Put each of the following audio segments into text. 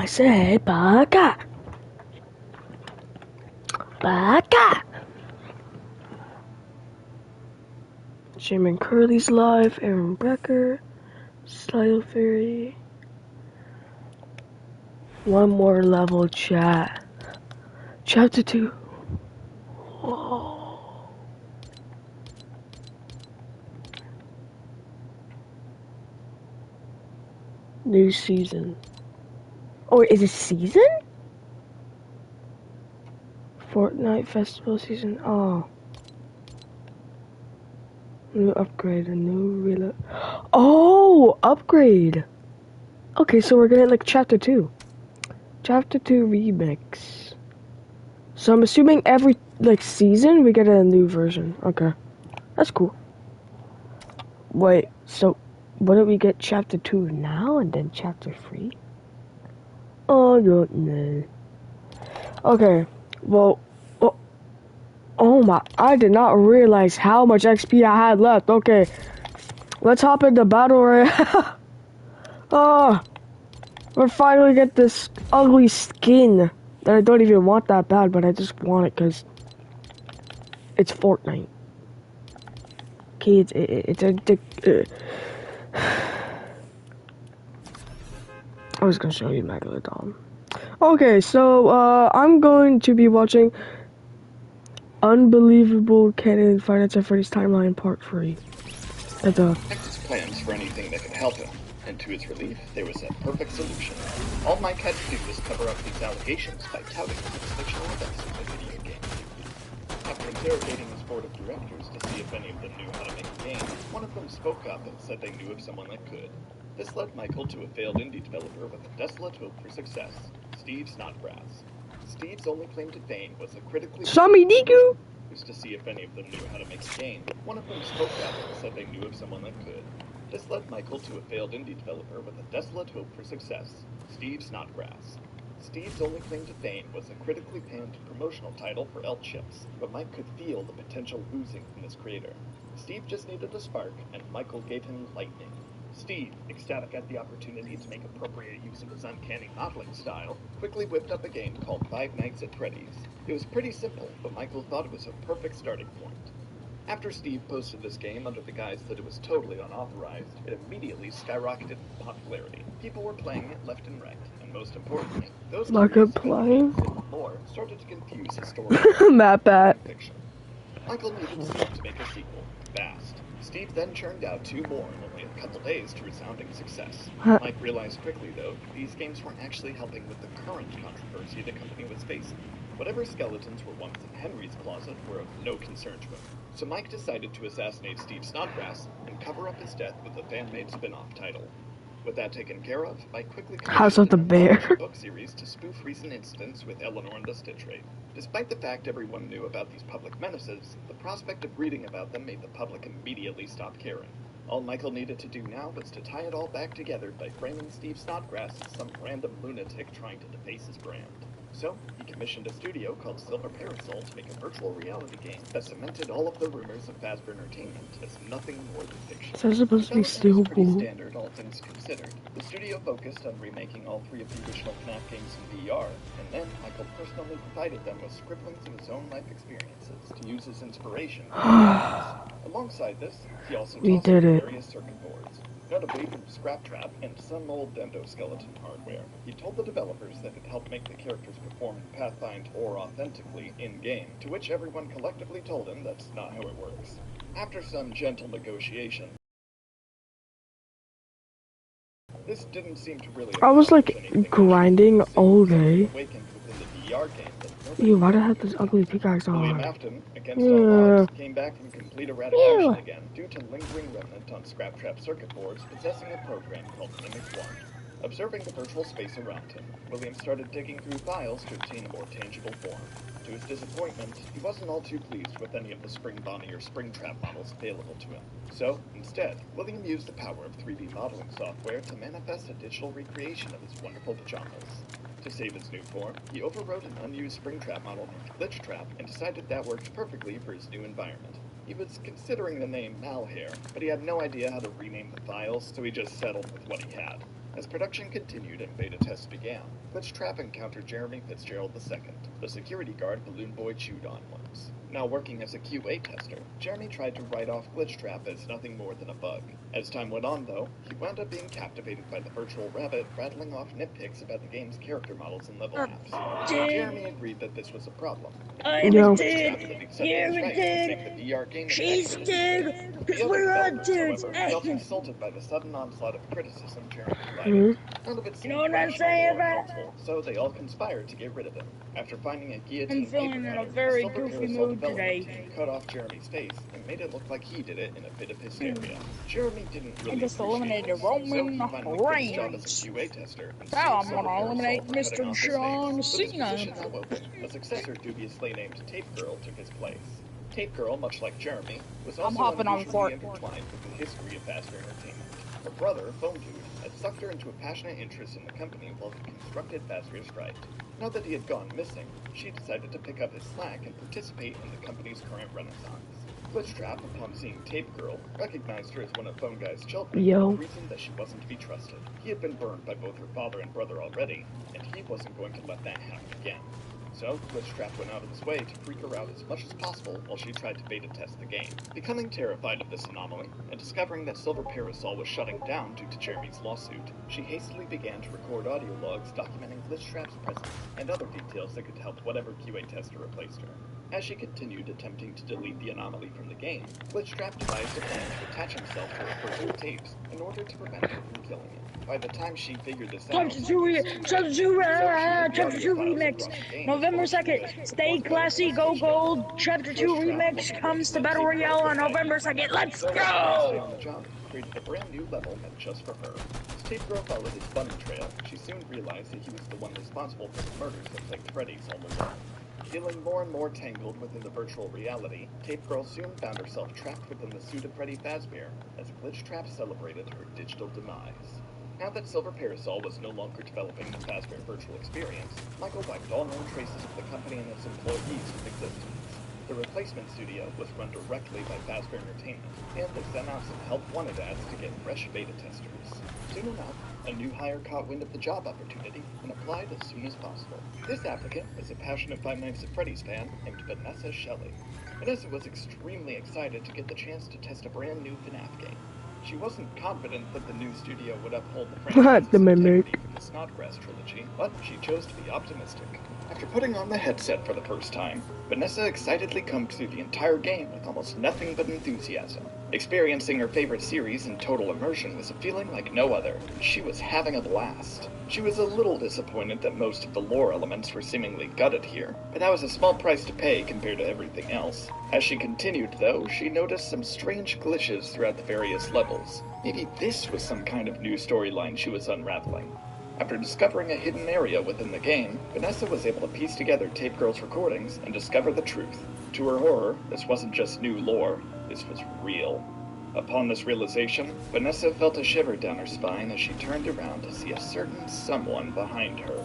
said baka. Baka. Shaman Curly's live. Aaron Becker. Style Fairy. One more level chat. Chapter 2. Whoa. New season. Oh, is it season? Fortnite Festival season. Oh. New upgrade. A new reload. Oh! Upgrade! Okay, so we're getting like Chapter 2. Chapter 2 remix. So I'm assuming every like season we get a new version. Okay. That's cool. Wait, so wouldn't we get Chapter 2 now and then Chapter 3? I don't know. Okay, well, oh my, I did not realize how much XP I had left. Okay, let's hop into Battle Royale. Oh, we're finally get this ugly skin that I don't even want that bad, but I just want it because it's Fortnite. Okay, it's a I was gonna show you Megalodon. Okay, so I'm going to be watching Unbelievable Canon Finance at Freddy's Timeline Part 3. Checked his plans for anything that could help him, and to his relief, there was a perfect solution. All Mike had to do was cover up these allegations by touting them as fictional events in the video game. After interrogating his board of directors to see if any of them knew how to make a game, one of them spoke up and said they knew of someone that could. This led Michael to a failed indie developer with a desolate hope for success, Steve Snodgrass. Steve's only claim to fame was a critically used to see if any of them knew how to make a game. One of them spoke up and said they knew of someone that could. This led Michael to a failed indie developer with a desolate hope for success, Steve Snodgrass. Steve's only claim to fame was a critically panned promotional title for L Chips, but Mike could feel the potential oozing from his creator. Steve just needed a spark, and Michael gave him lightning. Steve, ecstatic at the opportunity to make appropriate use of his uncanny modeling style, quickly whipped up a game called Five Nights at Freddy's. It was pretty simple, but Michael thought it was a perfect starting point. After Steve posted this game under the guise that it was totally unauthorized, it immediately skyrocketed in popularity. People were playing it left and right, and most importantly, those playing lore started to confuse his story Map at fiction. Michael needed Steve to make a sequel, fast. Steve then churned out 2 more in only a couple days to resounding success. Mike realized quickly, though, these games weren't actually helping with the current controversy the company was facing. Whatever skeletons were once in Henry's closet were of no concern to him. So Mike decided to assassinate Steve Snodgrass and cover up his death with a fan-made spin-off title. With that taken care of, Mike quickly House of the Bear book series to spoof recent incidents with Eleanor and the Stitch Raid. Despite the fact everyone knew about these public menaces, the prospect of reading about them made the public immediately stop caring. All Michael needed to do now was to tie it all back together by framing Steve Snodgrass as some random lunatic trying to deface his brand. So, he commissioned a studio called Silver Parasol to make a virtual reality game that cemented all of the rumors of Fazbear Entertainment as nothing more than fiction. So it's supposed to be still cool. Standard, all things considered. The studio focused on remaking all 3 of the original FNAF games in VR, and then Michael personally provided them with scribblings of his own life experiences to use as inspiration. Alongside this, he also tossed various circuit boards, notably from Scraptrap and some old endoskeleton hardware. He told the developers that it helped make the characters perform in Pathfind or authentically in-game, to which everyone collectively told him that's not how it works. After some gentle negotiation, this didn't seem to really I was like grinding all day. Ew, why do I have this ugly pickaxe on? William Afton, against all odds, came back from complete eradication again due to lingering remnant on Scraptrap circuit boards possessing a program called Mimic 1. Observing the virtual space around him, William started digging through files to obtain a more tangible form. To his disappointment, he wasn't all too pleased with any of the Spring Bonnie or Springtrap models available to him. So, instead, William used the power of 3D modeling software to manifest a digital recreation of his wonderful pajamas. To save his new form, he overwrote an unused Springtrap model named Glitchtrap and decided that worked perfectly for his new environment. He was considering the name Malhair, but he had no idea how to rename the files, so he just settled with what he had. As production continued and beta tests began, Glitchtrap encountered Jeremy Fitzgerald II, the security guard Balloon Boy chewed on once. Now working as a QA tester, Jeremy tried to write off Glitchtrap as nothing more than a bug. As time went on, though, he wound up being captivated by the virtual rabbit rattling off nitpicks about the game's character models and level maps. Jeremy agreed that this was a problem. I'm a Glitchtrap that accepted his right to make the VR game She's an dead. The other We're all developers, dudes. however, felt insulted by the sudden onslaught of criticism Jeremy provided. None of it seemed know what I'm rational saying, or man? helpful, so they all conspired to get rid of him. After finding a guillotine I'm feeling paper in a cutter, very Silver goofy Parasol mood development today. team cut off Jeremy's face and made it look like he did it in a fit of hysteria. Jeremy didn't I really just appreciate eliminated this, so Roman he finally quit his job as Reigns. a QA tester and Now sued I'm Silver gonna Parasol eliminate for cutting Mr. off his John face. With his Cena. position now open, a successor dubiously named Tape Girl took his place. Tape Girl, much like Jeremy, was also hopping on unusually Fortnite. intertwined with the history of Fazbear Entertainment. Her brother, Phone Dude, had sucked her into a passionate interest in the company while he constructed Fazbear's Fright. Now that he had gone missing, she decided to pick up his slack and participate in the company's current renaissance. Glitchtrap, upon seeing Tape Girl, recognized her as one of Phone Guy's children, Yo. and reasoned that she wasn't to be trusted. He had been burned by both her father and brother already, and he wasn't going to let that happen again. So, Glitchtrap went out of his way to freak her out as much as possible while she tried to beta test the game. Becoming terrified of this anomaly, and discovering that Silver Parasol was shutting down due to Jeremy's lawsuit, she hastily began to record audio logs documenting Glitchtrap's presence and other details that could help whatever QA tester replaced her. As she continued attempting to delete the anomaly from the game, Glitchtrap devised a plan to attach himself to her personal tapes in order to prevent her from killing him. By the time she figured this out, Chapter 2 remix. November 2nd. Stay classy, go gold. Chapter 2 remix comes to Battle Royale on November 2nd. Let's Stay go! on the job created a brand new level meant just for her. As Tape Girl followed his bunny trail, she soon realized that he was the one responsible for the murders that plagued Freddy's home alone. Feeling more and more tangled within the virtual reality, Tape Girl soon found herself trapped within the suit of Freddy Fazbear as Glitchtrap celebrated her digital demise. Now that Silver Parasol was no longer developing the Fazbear virtual experience, Michael wiped all known traces of the company and its employees from existence. The replacement studio was run directly by Fazbear Entertainment, and they sent out some help-wanted ads to get fresh beta testers. Soon enough, a new hire caught wind of the job opportunity and applied as soon as possible. This applicant was a passionate Five Nights at Freddy's fan named Vanessa Shelley. Vanessa was extremely excited to get the chance to test a brand new FNAF game. She wasn't confident that the new studio would uphold the franchise's integrity for the Snodgrass trilogy, but she chose to be optimistic. After putting on the headset for the first time, Vanessa excitedly combed through the entire game with almost nothing but enthusiasm. Experiencing her favorite series in total immersion was a feeling like no other, and she was having a blast. She was a little disappointed that most of the lore elements were seemingly gutted here, but that was a small price to pay compared to everything else. As she continued, though, she noticed some strange glitches throughout the various levels. Maybe this was some kind of new storyline she was unraveling. After discovering a hidden area within the game, Vanessa was able to piece together Tape Girl's recordings and discover the truth. To her horror, this wasn't just new lore, this was real. Upon this realization, Vanessa felt a shiver down her spine as she turned around to see a certain someone behind her.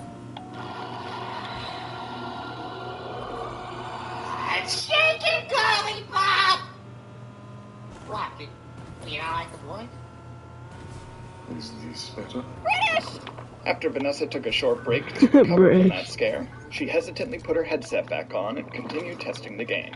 Shake it, lollipop! What? You don't like the boy? Is this better? After Vanessa took a short break to recover from that scare, she hesitantly put her headset back on and continued testing the game.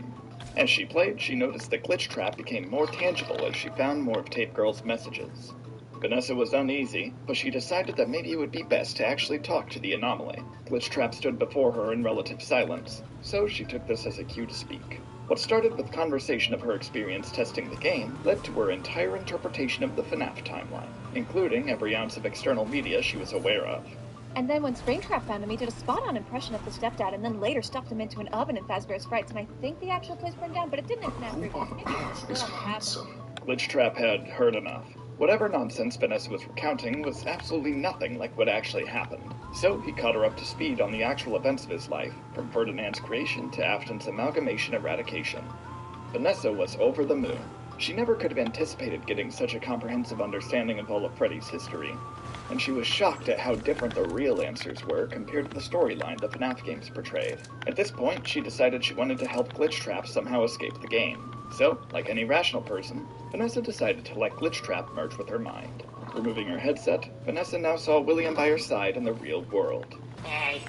As she played, she noticed that Glitchtrap became more tangible as she found more of Tape Girl's messages. Vanessa was uneasy, but she decided that maybe it would be best to actually talk to the anomaly. Glitchtrap stood before her in relative silence, so she took this as a cue to speak. What started with conversation of her experience testing the game led to her entire interpretation of the FNAF timeline, including every ounce of external media she was aware of. And then when Springtrap found him, he did a spot-on impression of the stepdad, and then later stuffed him into an oven in Fazbear's Frights, and I think the actual place burned down, but it didn't in FNAF 3. Who on earth is handsome? Glitchtrap had heard enough. Whatever nonsense Vanessa was recounting was absolutely nothing like what actually happened. So he caught her up to speed on the actual events of his life, from Ferdinand's creation to Afton's amalgamation eradication. Vanessa was over the moon. She never could have anticipated getting such a comprehensive understanding of all of Freddy's history, and she was shocked at how different the real answers were compared to the storyline the FNAF games portrayed. At this point, she decided she wanted to help Glitchtrap somehow escape the game. So, like any rational person, Vanessa decided to let Glitchtrap merge with her mind. Removing her headset, Vanessa now saw William by her side in the real world. Hey,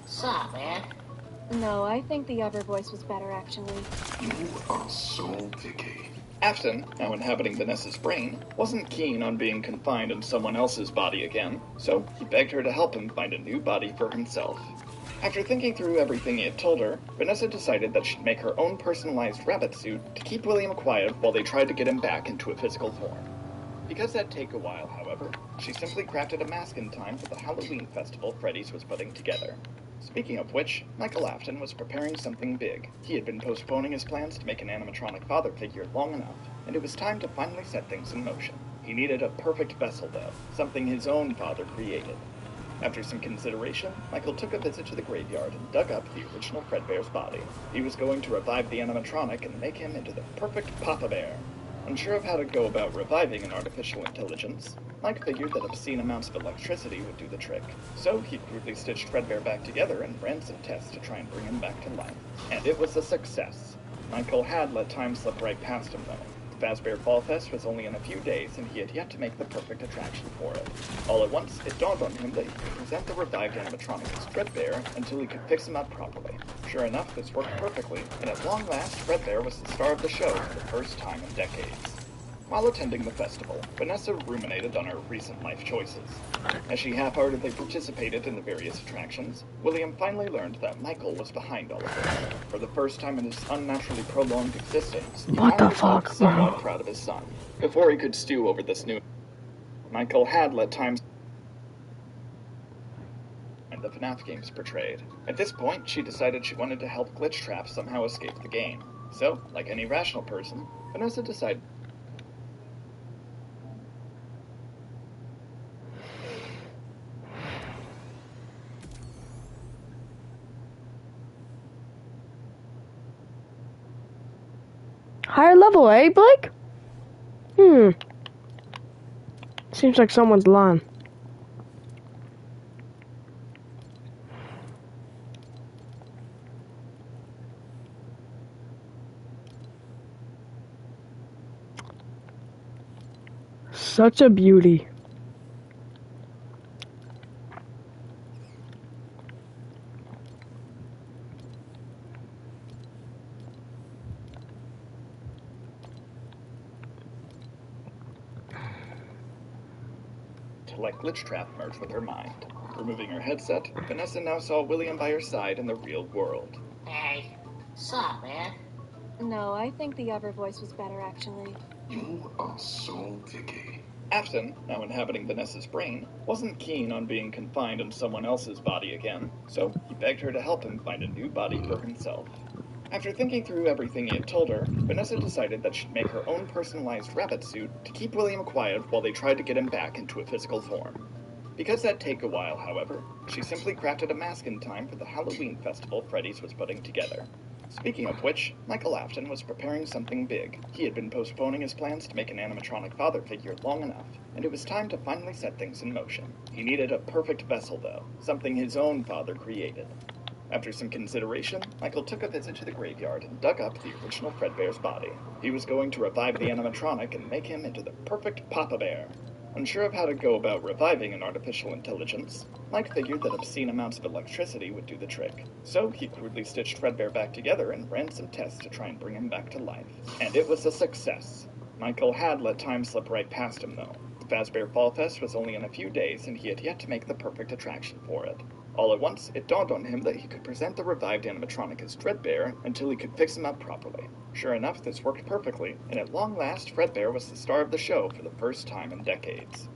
sup, man? No, I think the other voice was better, actually. You are so picky. Afton, now inhabiting Vanessa's brain, wasn't keen on being confined in someone else's body again, so he begged her to help him find a new body for himself. After thinking through everything he had told her, Vanessa decided that she'd make her own personalized rabbit suit to keep William quiet while they tried to get him back into a physical form. Because that'd take a while, however, she simply crafted a mask in time for the Halloween festival Freddy's was putting together. Speaking of which, Michael Afton was preparing something big. He had been postponing his plans to make an animatronic father figure long enough, and it was time to finally set things in motion. He needed a perfect vessel, though, something his own father created. After some consideration, Michael took a visit to the graveyard and dug up the original Fredbear's body. He was going to revive the animatronic and make him into the perfect Papa Bear. Unsure of how to go about reviving an artificial intelligence, Mike figured that obscene amounts of electricity would do the trick. So he crudely stitched Fredbear back together and ran some tests to try and bring him back to life. And it was a success. Michael had let time slip right past him, though. The Fazbear Fall Fest was only in a few days, and he had yet to make the perfect attraction for it. All at once, it dawned on him that he could present the revived animatronic as Fredbear until he could fix him up properly. Sure enough, this worked perfectly, and at long last, Fredbear was the star of the show for the first time in decades. While attending the festival, Vanessa ruminated on her recent life choices. As she half-heartedly participated in the various attractions, William finally learned that Michael was behind all of this. For the first time in his unnaturally prolonged existence, he What the finally felt fuck, somewhat bro? proud of his son. Before he could stew over this new, Michael had let time and the FNAF games portrayed. At this point, she decided she wanted to help Glitch Trap somehow escape the game. So, like any rational person, Vanessa decided Higher level, eh, Blake? Seems like someone's lying. Such a beauty. to let Glitch Trap merge with her mind. Removing her headset, Vanessa now saw William by her side in the real world. Hey, sup, man? No, I think the other voice was better, actually. You are so picky. Afton, now inhabiting Vanessa's brain, wasn't keen on being confined in someone else's body again, so he begged her to help him find a new body for himself. After thinking through everything he had told her, Vanessa decided that she'd make her own personalized rabbit suit to keep William quiet while they tried to get him back into a physical form. Because that'd take a while, however, she simply crafted a mask in time for the Halloween festival Freddy's was putting together. Speaking of which, Michael Afton was preparing something big. He had been postponing his plans to make an animatronic father figure long enough, and it was time to finally set things in motion. He needed a perfect vessel, though, something his own father created. After some consideration, Michael took a visit to the graveyard and dug up the original Fredbear's body. He was going to revive the animatronic and make him into the perfect Papa Bear. Unsure of how to go about reviving an artificial intelligence, Mike figured that obscene amounts of electricity would do the trick. So he crudely stitched Fredbear back together and ran some tests to try and bring him back to life. And it was a success. Michael had let time slip right past him, though. The Fazbear Fall Fest was only in a few days, and he had yet to make the perfect attraction for it. All at once, it dawned on him that he could present the revived animatronic as Fredbear until he could fix him up properly. Sure enough, this worked perfectly, and at long last, Fredbear was the star of the show for the first time in decades.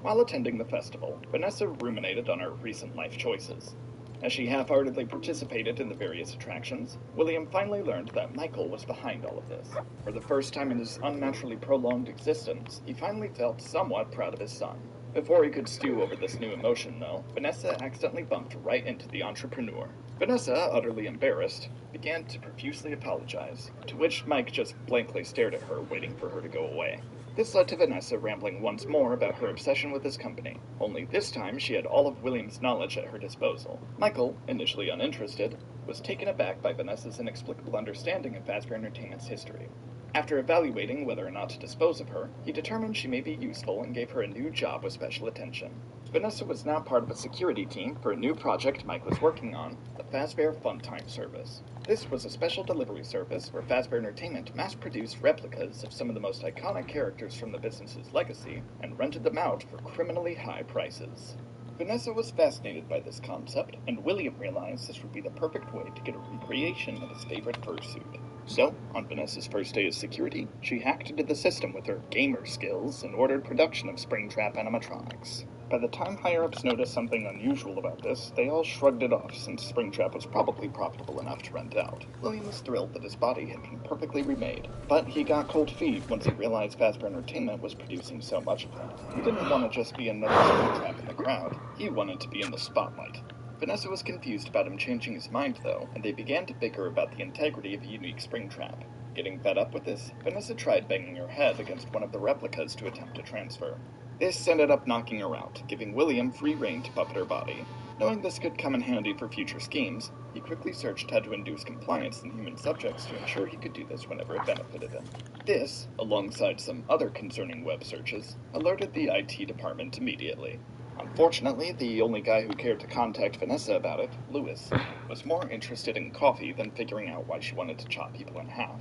While attending the festival, Vanessa ruminated on her recent life choices. As she half-heartedly participated in the various attractions, William finally learned that Michael was behind all of this. For the first time in his unnaturally prolonged existence, he finally felt somewhat proud of his son. Before he could stew over this new emotion, though, Vanessa accidentally bumped right into the entrepreneur. Vanessa, utterly embarrassed, began to profusely apologize, to which Mike just blankly stared at her, waiting for her to go away. This led to Vanessa rambling once more about her obsession with his company, only this time she had all of William's knowledge at her disposal. Michael, initially uninterested, was taken aback by Vanessa's inexplicable understanding of Fazbear Entertainment's history. After evaluating whether or not to dispose of her, he determined she may be useful and gave her a new job with special attention. Vanessa was now part of a security team for a new project Mike was working on, the Fazbear Funtime service. This was a special delivery service where Fazbear Entertainment mass-produced replicas of some of the most iconic characters from the business's legacy and rented them out for criminally high prices. Vanessa was fascinated by this concept, and William realized this would be the perfect way to get a recreation of his favorite fursuit. So, on Vanessa's first day as security, she hacked into the system with her gamer skills and ordered production of Springtrap animatronics. By the time higher-ups noticed something unusual about this, they all shrugged it off since Springtrap was probably profitable enough to rent out. William was thrilled that his body had been perfectly remade, but he got cold feet once he realized Fazbear Entertainment was producing so much of them. He didn't want to just be another Springtrap in the crowd, he wanted to be in the spotlight. Vanessa was confused about him changing his mind, though, and they began to bicker about the integrity of a unique Springtrap. Getting fed up with this, Vanessa tried banging her head against one of the replicas to attempt to transfer. This ended up knocking her out, giving William free rein to puppet her body. Knowing this could come in handy for future schemes, he quickly searched how to induce compliance in human subjects to ensure he could do this whenever it benefited him. This, alongside some other concerning web searches, alerted the IT department immediately. Unfortunately, the only guy who cared to contact Vanessa about it, Lewis, was more interested in coffee than figuring out why she wanted to chop people in half.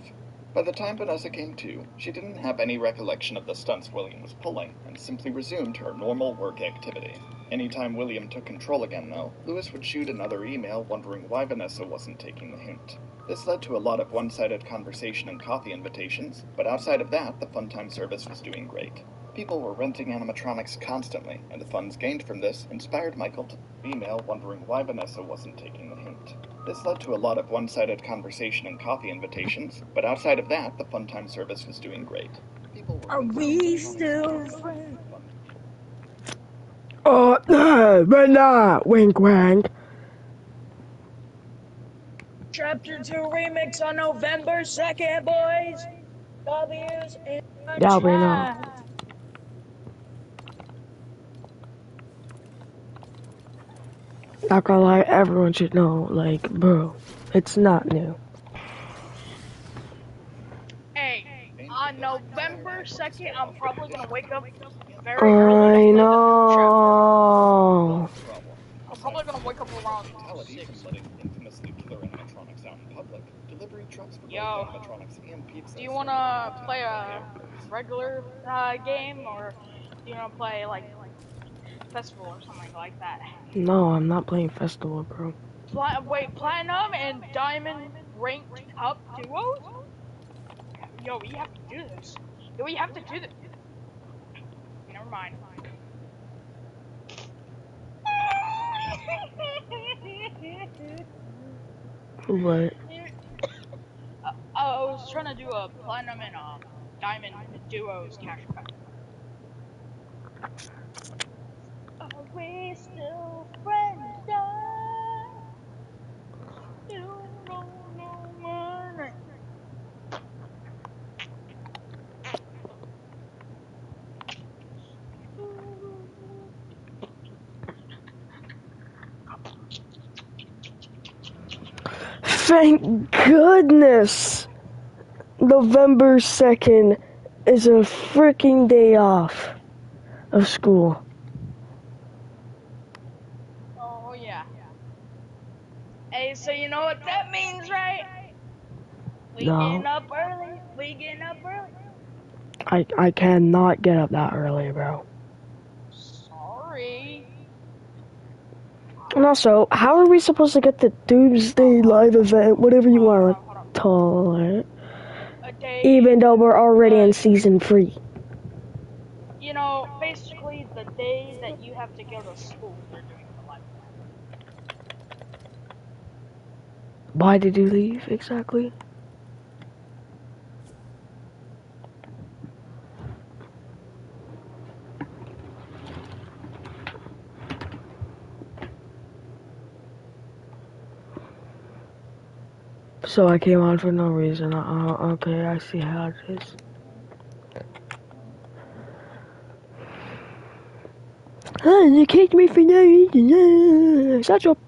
By the time Vanessa came to, she didn't have any recollection of the stunts William was pulling, and simply resumed her normal work activity. Anytime William took control again, though, Lewis would shoot another email wondering why Vanessa wasn't taking the hint. This led to a lot of one-sided conversation and coffee invitations, but outside of that, the Funtime service was doing great. People were renting animatronics constantly, and the funds gained from this inspired Michael to email wondering why Vanessa wasn't taking the hint. This led to a lot of one-sided conversation and coffee invitations, but outside of that, the Funtime service was doing great. People were Are we still friends? But not. Wink, wink. Chapter 2 remix on November 2nd, boys. W's in the Yeah, we know. chat. Not gonna lie, everyone should know, like, bro, it's not new. Hey, on November 2nd, I'm probably gonna wake up very early I to play the know. I'm probably gonna wake up around 6. Infamously killer animatronics out in public. Delivery trucks for both Yo, animatronics and pizza. do you wanna play a regular game, or do you wanna play like festival or something like that? No, I'm not playing Festival, bro. Wait, platinum and diamond ranked cup duos? Yo, we have to do this. Yo, we have to do this. Never mind. What? I was trying to do a platinum and diamond duos cash pack. Are we still friends? You don't know my name. Thank goodness! November 2nd is a freaking day off of school. Oh yeah. Hey, so you know what that means, right? We No. getting up early. We getting up early. I cannot get up that early, bro. Sorry. And also, how are we supposed to get the Doomsday Live event, whatever you want to call it, even though we're already in season 3? You know, basically the day that you have to go to school, they're doing the live event. Why did you leave, exactly? So I came on for no reason. Okay, I see how it is. You kicked me for no reason. Shut up.